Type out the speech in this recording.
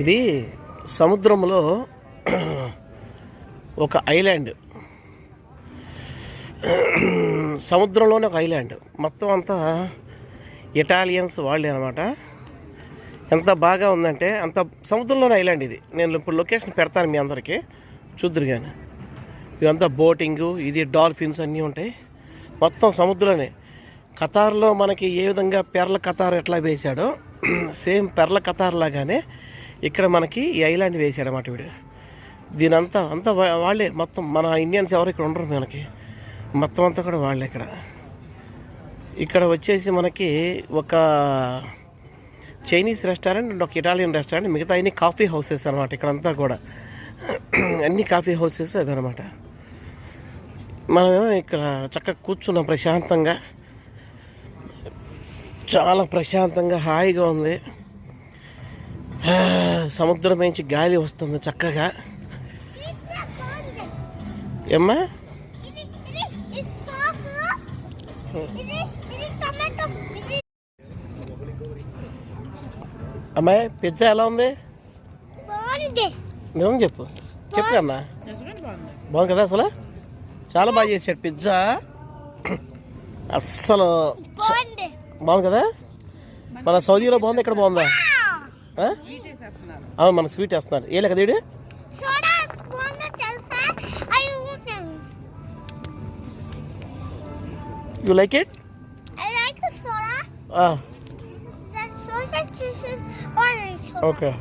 ఇది సముద్రంలో ఒక ఐలాండ్, సముద్రంలోనే ఒక ఐలాండ్. మొత్తం అంతా ఇటాలియన్స్ వాళ్ళే అనమాట. ఎంత బాగా ఉందంటే అంత సముద్రంలోనే ఐలాండ్ ఇది. నేను ఇప్పుడు లొకేషన్ పెడతాను మీ అందరికీ, చూద్దరు కానీ. ఇదంతా బోటింగు, ఇది డాల్ఫిన్స్ అన్నీ ఉంటాయి. మొత్తం సముద్రంలోనే. ఖతార్లో మనకి ఏ విధంగా పెర్ల ఖతార్ ఎట్లా వేశాడో సేమ్ పెర్ల ఖతార్ లాగానే ఇక్కడ మనకి ఈ ఐలాండ్ వేసాడు అన్నమాట వీడు. దీనంతా వాళ్ళే మొత్తం. మన ఇండియన్స్ ఎవరు ఇక్కడ ఉండరు మనకి, మొత్తం అంతా కూడా వాళ్ళే. ఇక్కడ వచ్చేసి మనకి ఒక చైనీస్ రెస్టారెంట్ అండ్ ఒక ఇటాలియన్ రెస్టారెంట్, మిగతా అన్ని కాఫీ హౌసెస్ అనమాట. ఇక్కడంతా కూడా అన్ని కాఫీ హౌసెస్ అదనమాట. మనం ఇక్కడ చక్కగా కూర్చున్నాం ప్రశాంతంగా, చాలా ప్రశాంతంగా హాయిగా ఉంది. సముద్రం నుంచి గాలి వస్తుంది చక్కగా. ఏమ్మా అమ్మాయి పిజ్జా ఎలా ఉంది? నిజం చెప్పు కన్నా. బాగుంది కదా? అసలు చాలా బాగా చేశాడు పిజ్జా. అస్సలు బాగుంది కదా? మన సౌదీలో బాగుంది, ఇక్కడ బాగుందా? మన స్వీట్ వేస్తున్నారు. ఏ లెక్క దీడు? You like it? I like the soda. Okay.